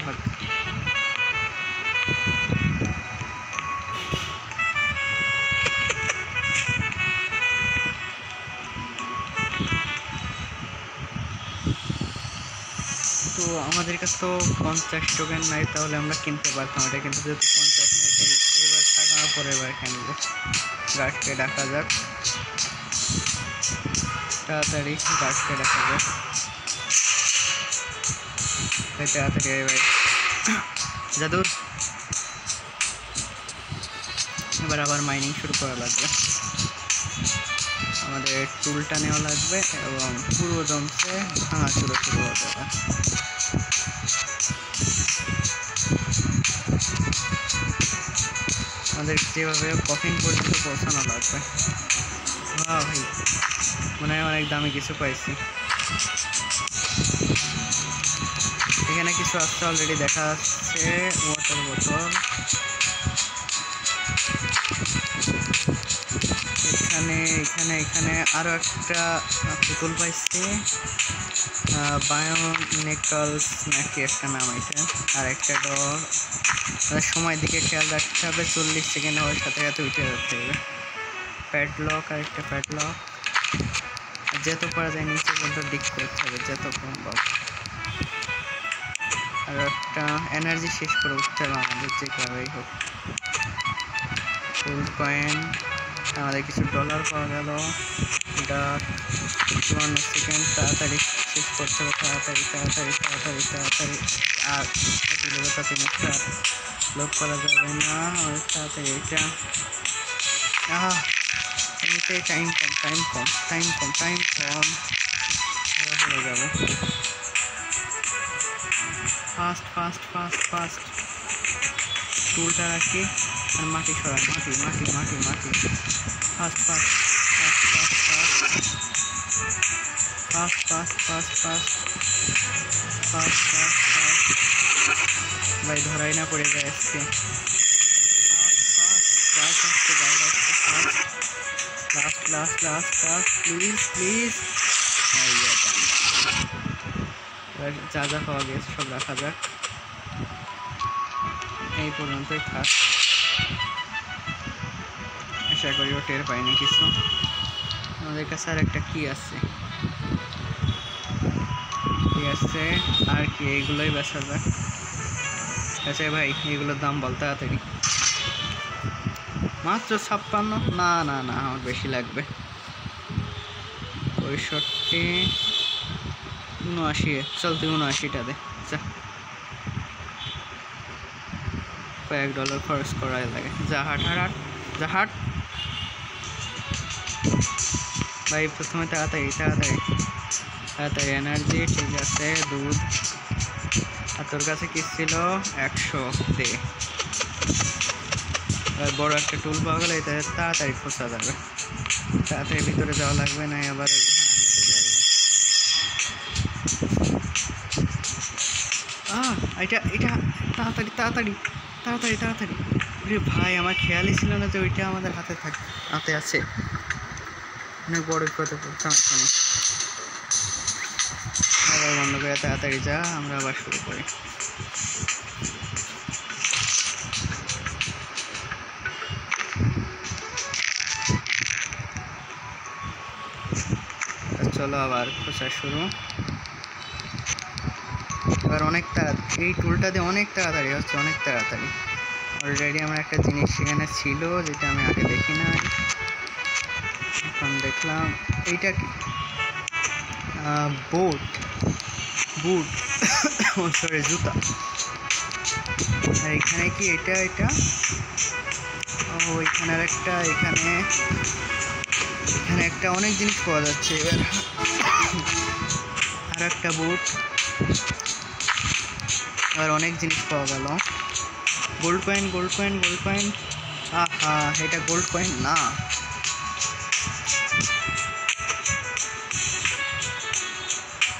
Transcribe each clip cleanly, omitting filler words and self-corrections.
ভাগ। তো আমাদের কাছে তো 50 টোকেন নাই, তাহলে আমরা কিনতে পারতাম এটা, কিন্তু যেহেতু 50 নাই তাই এবার থাক, আমরা পরের বার কিনবো। গার্ডকে ডাকা যাক, তাড়াতাড়ি গার্ডকে ডাকা যাক, তাড়াতাড়ি ভাই জাদুর। এবার আবার মাইনিং শুরু করা লাগবে, আমাদের টুলটা নেওয়া লাগবে এবং পুরো জমছে ভাঙা শুরু হতে হবে। আমাদের যেভাবে কফিন পর্যন্ত পৌঁছানো লাগবে। ভাই মনে হয় অনেক দামি কিছু পাইছি। এখানে কিছু আসছে অলরেডি দেখা যাচ্ছে, ওয়াটার বোতল। এখানে এখানে এখানে আরও একটা পুতুল পাইছি, বায়োনিকলস নাকি একটা নাম এটা। আর একটা ডর, সময় দিকে খেয়াল রাখতে হবে, 40 সেকেন্ড হওয়ার সাথে সাথে উঠে যেতে হবে। প্যাডলক, আর একটা প্যাডলক, যত পারা যায় নিচে পর্যন্ত দিক করতে হবে যত সম্ভব। আর একটা এনার্জি শেষ করে উঠতে হবে আমাদের যেভাবেই হোক। ফুল কয়েন, আমাদের কিছু ডলার পাওয়া গেল। এটা 54 সেকেন্ড, তাড়াতাড়ি শেষ করতে হবে, তাড়াতাড়ি তাড়াতাড়ি তাড়াতাড়ি তাড়াতাড়ি। আর একটা লোক করা যাবে না, তাড়াতাড়ি এটা। এমনিতে টাইম কম টাইম কম টাইম কম টাইম কম, হয়ে যাবে। ফাস্ট ফাস্ট ফাস্ট ফাস্ট, টুলটা রাখি আর মাটি সরা, মাটি মাটি মাটি মাটি। Fast fast fast fast fast fast fast fast fast fast fast. ভাই ধরাই না পড়ে যায় আজকে। Last last last last, please please. যা যা পাওয়া গেছে সব রাখা যাক, এই পর্যন্তই থাক। আশা করি ও টের পাইনি কিছু। আমাদের কাছে আর একটা কি আছে, কি আছে আর কি, এইগুলোই বেচা যাক। আচ্ছা ভাই এগুলোর দাম বল তাড়াতাড়ি। মাত্র 56? না না না, আমার বেশি লাগবে। 65, 79, চল তুই 79টা দে। আচ্ছা কয়েক ডলার খরচ করাই লাগে। যা হাট হাট যা হাট ভাই, প্রথমে তাড়াতাড়ি তাড়াতাড়ি তাড়াতাড়ি। এনার্জি ঠিক আছে, দুধ। আর তোর কাছে কি ছিল? 100 দে। আর বড় একটা টুল পাওয়া গেলে এটা তাড়াতাড়ি খোঁজা যাবে, তাড়াতাড়ি ভিতরে যাওয়া লাগবে না। আবার এটা এটা তাড়াতাড়ি তাড়াতাড়ি তাড়াতাড়ি তাড়াতাড়ি। আরে ভাই আমার খেয়ালই ছিল না যে ওইটা আমাদের হাতে আছে। অনেক বড় বিপদে পড়তাম এখানে। আবার বন্ধ করে তাড়াতাড়ি যা, আমরা আবার শুরু করি। চলো আবার খোঁজা শুরু। এবার অনেক তাড়াতাড়ি, এই টুলটা দিয়ে অনেক তাড়াতাড়ি হচ্ছে, অনেক তাড়াতাড়ি। অলরেডি আমার একটা জিনিস সেখানে ছিল যেটা আমি আগে দেখি না, এখন দেখলাম। এইটা কি? বুট সরি জুতা। আর এখানে কি এটা? এটা ও এখানে আর একটা, এখানে একটা অনেক জিনিস পাওয়া যাচ্ছে। এবার আর একটা বুট, আর অনেক জিনিস পাওয়া গেল। Gold coin gold coin gold coin. আহা এটা গোল্ড কয়েন না।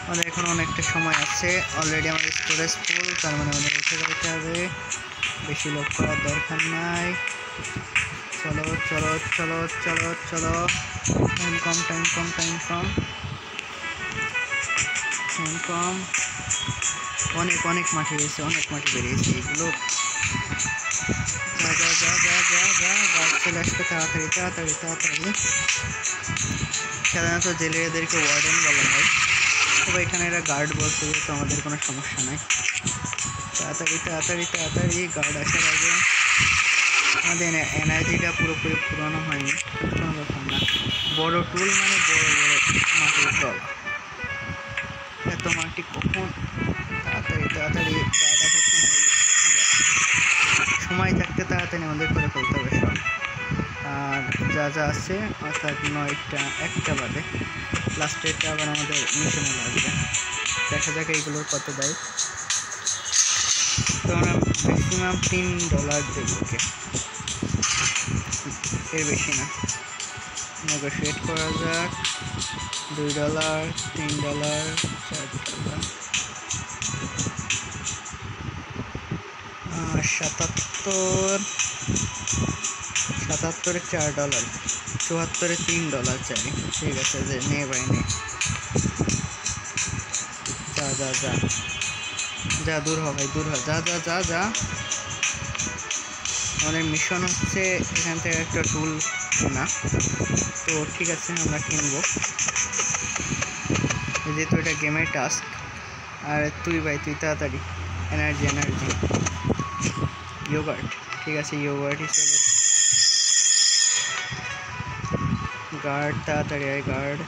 আমাদের এখন অনেকটা সময় আছে, অলরেডি আমাদের স্টোরেজ ফুল, তার মানে আমাদের উঠে যেতে হবে, বেশি লোক করার দরকার নাই। চলো চলো চলো চলো চলো, টাইম কম টাইম কম টাইম কম টাইম কম। অনেক অনেক মাটি হয়েছে, অনেক মাটি বেরিয়েছে। এগুলো যা যা যা যা যা যা গাছ চলে আসবে তাড়াতাড়ি তাড়াতাড়ি তাড়াতাড়ি। সাধারণত জেলেদেরকে ওয়ার্ডেন বলা হয়, তবে এখানে এরা গার্ড বলছে, যেহেতু আমাদের কোনো সমস্যা নাই। তাড়াতাড়ি তাড়াতাড়ি তাড়াতাড়ি গার্ড আসার আগে। আমাদের এনার্জিটা পুরোপুরি পুরানো হয়নি, কিন্তু কোনো ব্যাপার না। বড় টুল মানে বড় বড় মাটির টল। এত মাটি কখন? তাড়াতাড়ি তাড়াতাড়ি গার্ড আসার সময় থাকতে তাড়াতাড়ি আমাদের করে ফেলতে হবে সব। আর যা যা আছে অর্থাৎ 9টা 1টা বাদে লাস্টেরটা আবার আমাদের মিশনে লাগবে। দেখা যাক এইগুলোর কত দেয়। তো আমরা ম্যাক্সিমাম $3 দেবো, ওকে, এর বেশি না। নেগোশিয়েট করা যাক। $2, $3, $4, 77 $4, 74 $3 চাই। ঠিক আছে, যে নে ভাই নে, যা যা যা যা, দূর হ ভাই, দূর হ, যা যা যা যা। আমাদের মিশন হচ্ছে এখান থেকে একটা টুল কেনা। তো ঠিক আছে, আমরা কিনবো, যেহেতু এটা গেমের টাস্ক। আর তুই ভাই, তুই তাড়াতাড়ি এনার্জি এনার্জি ইয়োগার্ট। ঠিক আছে, ইয়োগার্টই চলো। গার্ড তাড়াতাড়ি আয়, গার্ড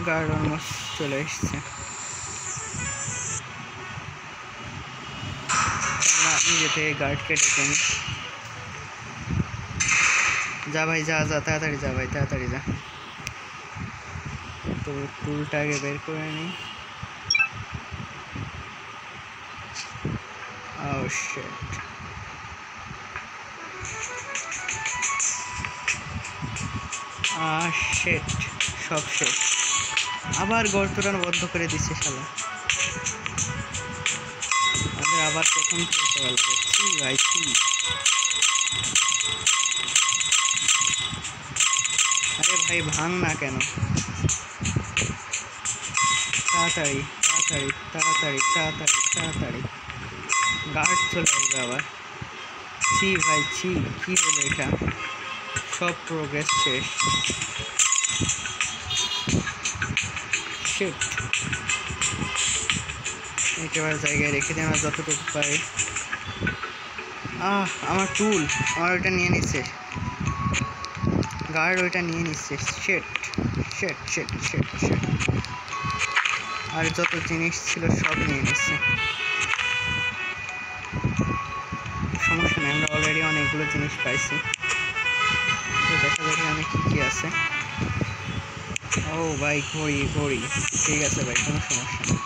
গার্ড অলমোস্ট চলে এসছে। নিজে থেকে গার্ডকে ডেকে নি। যা ভাই যা যা, তাড়াতাড়ি যা ভাই, তাড়াতাড়ি যা। তো টুলটা আগে বের করে নিই। Oh shit. শিট, সব শেষ। আবার গর্তটা বন্ধ করে দিচ্ছে শালা। আমাদের আবার প্রথম থেকে চলবে। ভাই আরে ভাই, ভাঙ না কেন? তাড়াতাড়ি তাড়াতাড়ি তাড়াতাড়ি তাড়াতাড়ি তাড়াতাড়ি। গার্ড চলে আসবে আবার। ভাই কি হলো এটা? সব প্রোগ্রেস শেষ। শিট, একেবারে জায়গায় রেখে দিই আমরা যতটুকু পারি। আমার টুল, আমার ওইটা নিয়ে নিচ্ছে গার্ড, ওইটা নিয়ে নিচ্ছে। Sheet sheet sheet sheet sheet. আর যত জিনিস ছিল সব নিয়ে নিচ্ছে। সমস্যা নেই, আমরা অলরেডি অনেকগুলো জিনিস পাইছি। তো দেখা যাবে আমি কি আছে। ও ভাই, ঘড়ি। ঠিক আছে ভাই, কোনো সমস্যা নেই।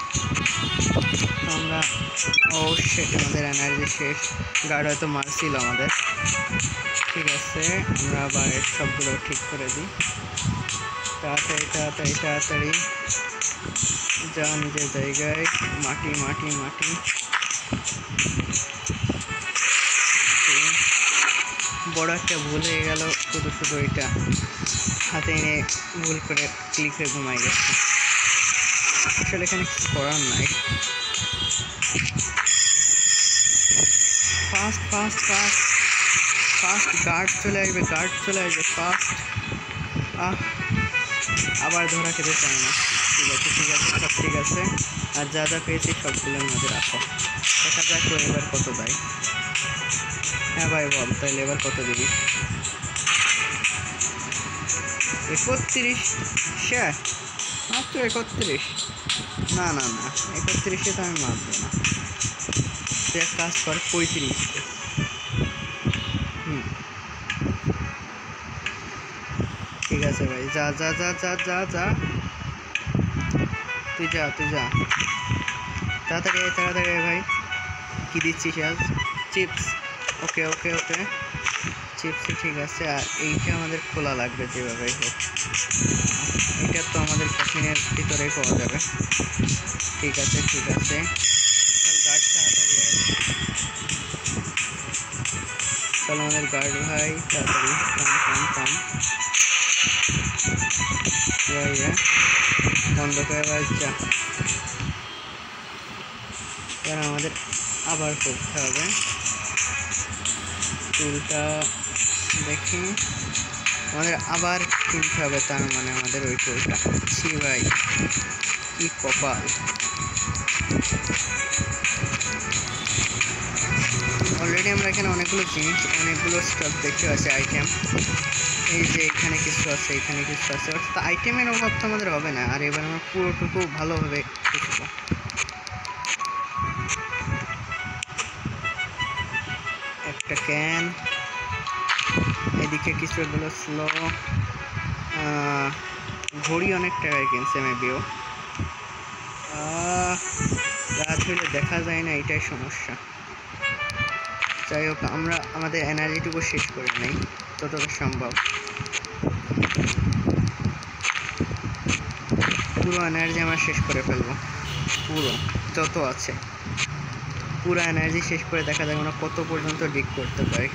তো আমরা শিট, আমাদের এনার্জি শেষ। গার্ড হয়তো মারছিল আমাদের। ঠিক আছে, আমরা আবার সবগুলো ঠিক করে দিই। তাড়াতাড়ি তাড়াতাড়ি তাড়াতাড়ি যা নিজের জায়গায়। মাটি মাটি মাটি। বড় একটা ভুল হয়ে গেল, শুধু এটা হাতে এনে ভুল করে ক্লিকে ঘুমাই গেছে। আসলে এখানে কিছু করার নাই। Fast fast fast fast, guard চলে আসবে ফাস্ট। আবার ধরা খেতে চায় না। ঠিক আছে সব ঠিক আছে। আর যা যা পেয়েছি সবগুলোর মধ্যে রাখো। দেখা যাক এবার কত দেয়। হ্যাঁ ভাই বল, তাহলে এবার কত দিবি? 31। শেয়ার মাত্র 31? না 31-এ তো আমি মারবো না। তুই এক কাজ কর, 35। ঠিক আছে ভাই, যা যা যা যা যা যা, তুই যা তাড়াতাড়ি ভাই। কি দিচ্ছিস আজ? চিপস। ওকে চিপস, ঠিক আছে। আর এইটা আমাদের খোলা লাগবে যেভাবে হোক। এটা তো আমাদের কফিনের ভিতরেই পাওয়া যাবে। ঠিক আছে গার্ড তাড়াতাড়ি আয়। চলো আমাদের গার্ড ভাই, তাড়াতাড়ি কাম। বন্ধ করে যা, এবার আমাদের আবার করতে হবে। টুলটা দেখি, আমাদের আবার কিনতে হবে, তার মানে আমাদের ওই টুলটা। ছি ভাই, কি কপাল। অলরেডি আমরা এখানে অনেকগুলো জিনিস, অনেকগুলো স্টক দেখতে পাচ্ছি, আইটেম। এই যে এখানে কিছু আছে, এখানে কিছু আছে, অর্থাৎ আইটেমের অভাব তো আমাদের হবে না। আর এবার আমরা পুরোটুকু ভালোভাবে শিখবো। একটা ক্যান, এদিকে কিছু এগুলো স্লো। ঘড়ি অনেক টাকায় কিনছে মেবিও। রাত হইলে দেখা যায় না, এটাই সমস্যা। যাই হোক, আমরা আমাদের এনার্জিটুকু শেষ করে নেই যতটা সম্ভব। পুরো এনার্জি আমরা শেষ করে ফেলবো, পুরো যত আছে পুরো এনার্জি শেষ করে দেখা যায় আমরা কত পর্যন্ত ডিগ করতে পারি।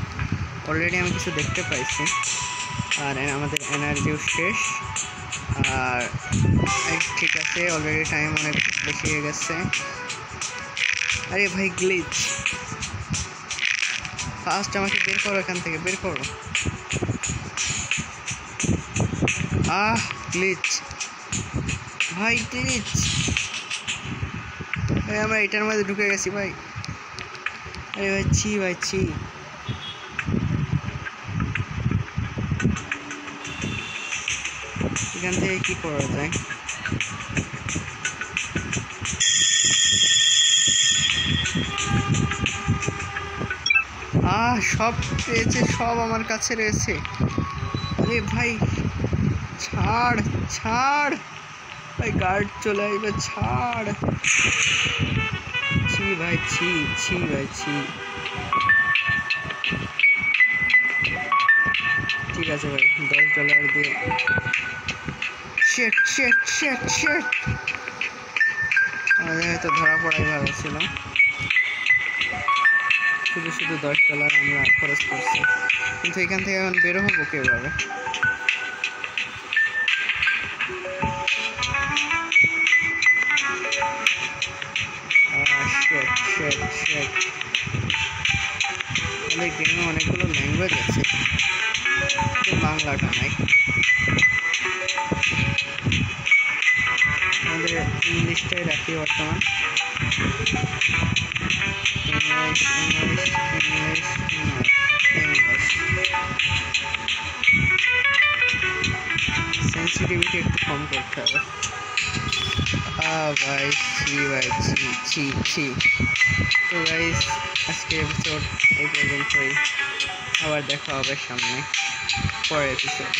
অলরেডি আমি কিছু দেখতে পাইছি, আর আমাদের এনার্জিও শেষ। আর ঠিক আছে, অলরেডি টাইম অনেক বেশি হয়ে গেছে। আরে ভাই গ্লিচ, ফার্স্ট আমাকে বের করো এখান থেকে, বের করো। গ্লিচ ভাই, গ্লিচ। আমরা এটার মধ্যে ঢুকে গেছি ভাই। আরে ভাই ছি, ভাই ছি। এখান থেকে কি করা যায়? সব পেয়েছে, সব আমার কাছে রয়েছে। আরে ভাই ছাড়, ছাড় ভাই, গার্ড চলে আসবে, ছাড়। ছি ভাই ছি, ছি ভাই ছি। ঠিক আছে ভাই, $10 দিয়ে। শেট শেট শেট শেট, আমাদের হয়তো ধরা পড়াই ভালো ছিল। শুধু শুধু $10 আমরা খরচ করছি, কিন্তু এখান থেকে এখন বেরো হবো কীভাবে? আমাদের গেমে অনেকগুলো ল্যাঙ্গুয়েজ আছে, কিন্তু বাংলাটা নাই। আমাদের ইংলিশটাই রাখি বর্তমান। English English English English. Sensitivity একটু কম করতে হবে। ভাই ছি, ভাই ছি ছি ছি। তো গাইস, আজকে এপিসোড এই পর্যন্তই। আবার দেখা হবে সামনে, পরের এপিসোড।